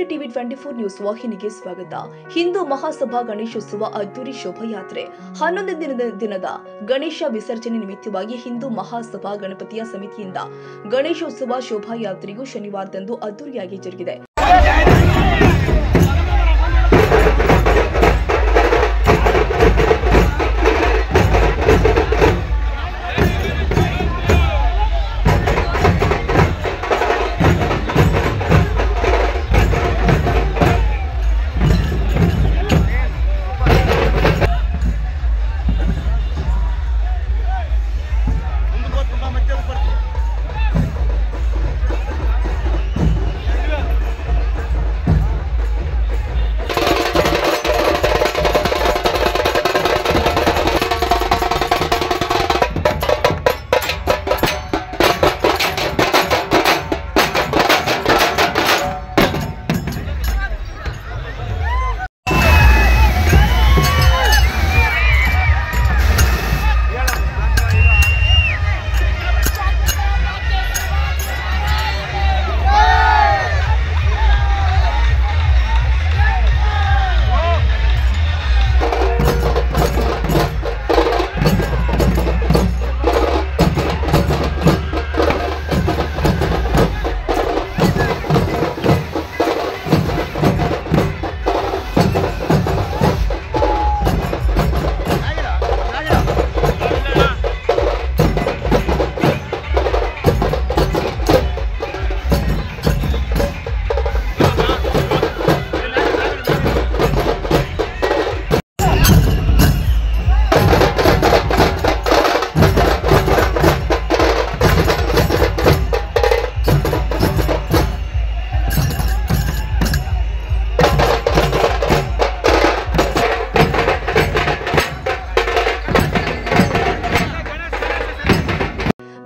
ನಮಸ್ತೆ TV 24 news ವಾಹಿನಿಗೆ ಸ್ವಾಗತ. ಹಿಂದೂ ಮಹಾಸಭಾ ಗಣೇಶೋತ್ಸವ ಅದ್ದೂರಿ ಶೋಭಾಯಾತ್ರೆ 11ನೇ ದಿನದ ಗಣೇಶ ವಿಸರ್ಜನೆ ನಿಮಿತ್ತವಾಗಿ ಹಿಂದೂ ಮಹಾಸಭಾ ಗಣಪತಿಯ ಸಮಿತಿಯಿಂದ ಗಣೇಶೋತ್ಸವ ಶೋಭಾಯಾತ್ರೆಯು ಶನಿವಾರದಂದು ಅದ್ದೂರಿಯಾಗಿ ಜರುಗಿದೆ.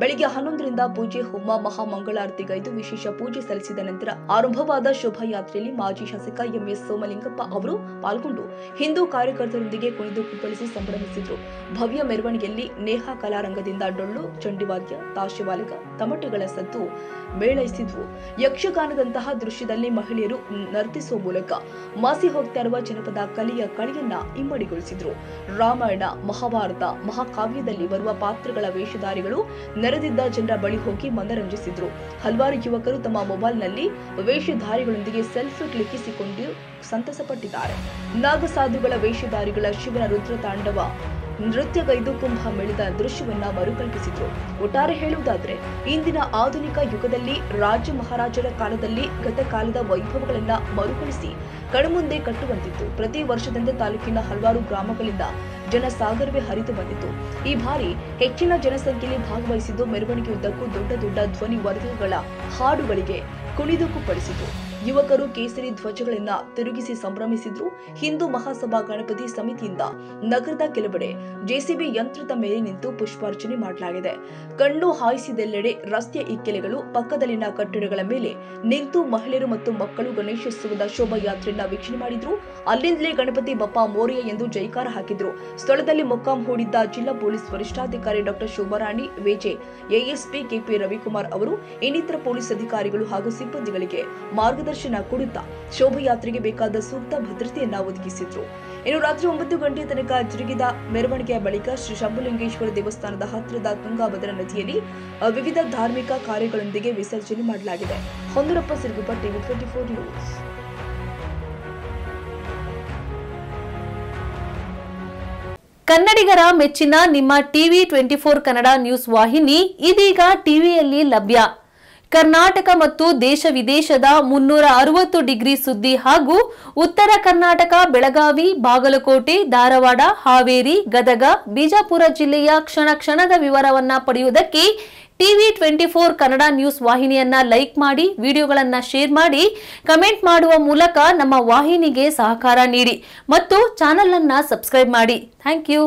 ಬೆಳಿಗ್ಗೆ 11ರಿಂದ ಪೂಜೆ, ಹೋಮ, ಮಹಾಮಂಗಳಾರತಿಗೈದು ವಿಶೇಷ ಪೂಜೆ ಸಲ್ಲಿಸಿದ ನಂತರ ಆರಂಭವಾದ ಶೋಭಾಯಾತ್ರೆಯಲ್ಲಿ ಮಾಜಿ ಶಾಸಕ ಎಂಎಸ್ ಸೋಮಲಿಂಗಪ್ಪ ಅವರು ಪಾಲ್ಗೊಂಡು ಹಿಂದೂ ಕಾರ್ಯಕರ್ತರೊಂದಿಗೆ ಕುಣಿದು ಕುಪ್ಪಳಿಸಿ ಸಂಭ್ರಮಿಸಿದರು. ಭವ್ಯ ಮೆರವಣಿಗೆಯಲ್ಲಿ ನೇಹಾ ಕಲಾರಂಗದಿಂದ ಡೊಳ್ಳು, ಚಂಡಿವಾದ್ಯ, ತಾಶವಾಲಕ, ತಮಟೆಗಳ ಸದ್ದು ಮೇಳೈಸಿದ್ವು. ಯಕ್ಷಗಾನದಂತಹ ದೃಶ್ಯದಲ್ಲಿ ಮಹಿಳೆಯರು ನರ್ತಿಸುವ ಮೂಲಕ ಮಾಸಿ ಹೋಗ್ತಾ ಇರುವ ಜನಪದ ಕಲೆಯ ಕಳೆಯನ್ನ ಇಮ್ಮಡಿಗೊಳಿಸಿದ್ರು. ರಾಮಾಯಣ, ಮಹಾಭಾರತ, ಮಹಾಕಾವ್ಯದಲ್ಲಿ ಬರುವ ಪಾತ್ರಗಳ ವೇಷಧಾರಿಗಳು ನೆರೆದಿದ್ದ ಜನರ ಬಳಿ ಹೋಗಿ ಮನರಂಜಿಸಿದ್ರು. ಹಲವಾರು ಯುವಕರು ತಮ್ಮ ಮೊಬೈಲ್ನಲ್ಲಿ ವೇಷಧಾರಿಗಳೊಂದಿಗೆ ಸೆಲ್ಫಿ ಕ್ಲಿಕ್ಕಿಸಿಕೊಂಡು ಸಂತಸಪಟ್ಟಿದ್ದಾರೆ. ನಾಗಸಾಧುಗಳ ವೇಷಧಾರಿಗಳ ಶಿವನ ರುದ್ರ ತಾಂಡವ ನೃತ್ಯಗೈದು ಕುಂಭ ಮೇಳದ ದೃಶ್ಯವನ್ನ ಮರುಕಲ್ಪಿಸಿದ್ರು. ಒಟ್ಟಾರೆ ಹೇಳುವುದಾದ್ರೆ ಇಂದಿನ ಆಧುನಿಕ ಯುಗದಲ್ಲಿ ರಾಜ ಮಹಾರಾಜರ ಕಾಲದಲ್ಲಿ ಗತಕಾಲದ ವೈಭವಗಳನ್ನ ಮರುಕಳಿಸಿ ಕಣ್ಮುಂದೆ ಕಟ್ಟುವಂತಿತ್ತು. ಪ್ರತಿ ವರ್ಷದಂತೆ ತಾಲೂಕಿನ ಹಲವಾರು ಗ್ರಾಮಗಳಿಂದ ಜನಸಾಗರವೇ ಹರಿದು ಬಂದಿತ್ತು. ಈ ಬಾರಿ ಹೆಚ್ಚಿನ ಜನಸಂಖ್ಯೆಯಲ್ಲಿ ಭಾಗವಹಿಸಿದ್ದು ಮೆರವಣಿಗೆಯುದ್ದಕ್ಕೂ ದೊಡ್ಡ ದೊಡ್ಡ ಧ್ವನಿ ವರ್ಗಗಳ ಹಾಡುಗಳಿಗೆ ಕುಣಿದು ಕುಪ್ಪಳಿಸಿತು. ಯುವಕರು ಕೇಸರಿ ಧ್ವಜಗಳನ್ನ ತಿರುಗಿಸಿ ಸಂಭ್ರಮಿಸಿದ್ರು. ಹಿಂದೂ ಮಹಾಸಭಾ ಗಣಪತಿ ಸಮಿತಿಯಿಂದ ನಗರದ ಕೆಲವೆಡೆ ಜೆಸಿಬಿ ಯಂತ್ರದ ಮೇಲೆ ನಿಂತು ಪುಷ್ಪಾರ್ಚನೆ ಮಾಡಲಾಗಿದೆ. ಕಣ್ಣು ಹಾಯಿಸಿದೆಲ್ಲೆಡೆ ರಸ್ತೆಯ ಇಕ್ಕೆಲೆಗಳು, ಪಕ್ಕದಲ್ಲಿನ ಕಟ್ಟಡಗಳ ಮೇಲೆ ನಿಂತು ಮಹಿಳೆಯರು ಮತ್ತು ಮಕ್ಕಳು ಗಣೇಶೋತ್ಸವದ ಶೋಭಾಯಾತ್ರೆಯನ್ನ ವೀಕ್ಷಣೆ ಮಾಡಿದ್ರು. ಅಲ್ಲಿಂದಲೇ ಗಣಪತಿ ಬಪ್ಪ ಮೋರಿಯ ಎಂದು ಜೈಕಾರ ಹಾಕಿದ್ರು. ಸ್ಥಳದಲ್ಲಿ ಮೊಕ್ಕಾಂ ಹೂಡಿದ್ದ ಜಿಲ್ಲಾ ಪೊಲೀಸ್ ವರಿಷ್ಠಾಧಿಕಾರಿ ಡಾಕ್ಟರ್ ಶೋಭಾರಾಣಿ, ವೇಜೆ, ಎಎಸ್ಪಿ ಕೆಪಿ ರವಿಕುಮಾರ್ ಅವರು ಇನ್ನಿತರ ಪೊಲೀಸ್ ಅಧಿಕಾರಿಗಳು ಹಾಗೂ ಸಿಬ್ಬಂದಿಗಳಿಗೆ ಮಾರ್ಗದರ್ಶನ ಕೊಡುತ್ತಾ ಶೋಭಾಯಾತ್ರೆಗೆ ಬೇಕಾದ ಸೂಕ್ತ ಭದ್ರತೆಯನ್ನ ಒದಗಿಸಿದ್ರು. ಇನ್ನು ರಾತ್ರಿ 9 ಗಂಟೆ ತನಕ ಜರುಗಿದ ಮೆರವಣಿಗೆಯ ಬಳಿಕ ಶ್ರೀ ಶಂಭುಲಿಂಗೇಶ್ವರ ದೇವಸ್ಥಾನದ ಹತ್ತಿರದ ತುಂಗಾಭದ್ರಾ ನದಿಯಲ್ಲಿ ವಿವಿಧ ಧಾರ್ಮಿಕ ಕಾರ್ಯಗಳೊಂದಿಗೆ ವಿಸರ್ಜನೆ ಮಾಡಲಾಗಿದೆ. Honnurappa Siruguppa, TV 24 news. ಕನ್ನಡಿಗರ ಮೆಚ್ಚಿನ ನಿಮ್ಮ ಟಿವಿ 24 ಕನ್ನಡ ನ್ಯೂಸ್ ವಾಹಿನಿ ಇದೀಗ ಟಿವಿಯಲ್ಲಿ ಲಭ್ಯ. ಕರ್ನಾಟಕ ಮತ್ತು ದೇಶ ವಿದೇಶದ 360 ಡಿಗ್ರಿ ಸುದ್ದಿ ಹಾಗೂ ಉತ್ತರ ಕರ್ನಾಟಕ, ಬೆಳಗಾವಿ, ಬಾಗಲಕೋಟೆ, ಧಾರವಾಡ, ಹಾವೇರಿ, ಗದಗ, ಬಿಜಾಪುರ ಜಿಲ್ಲೆಯ ಕ್ಷಣ ಕ್ಷಣದ ವಿವರವನ್ನ ಪಡೆಯುವುದಕ್ಕೆ ಟಿವಿ 24 ಕನ್ನಡ ನ್ಯೂಸ್ ವಾಹಿನಿಯನ್ನ ಲೈಕ್ ಮಾಡಿ, ವಿಡಿಯೋಗಳನ್ನ ಶೇರ್ ಮಾಡಿ, ಕಮೆಂಟ್ ಮಾಡುವ ಮೂಲಕ ನಮ್ಮ ವಾಹಿನಿಗೆ ಸಹಕಾರ ನೀಡಿ ಮತ್ತು ಚಾನೆಲ್ ಅನ್ನ ಸಬ್ಸ್ಕ್ರೈಬ್ ಮಾಡಿ. Thank you.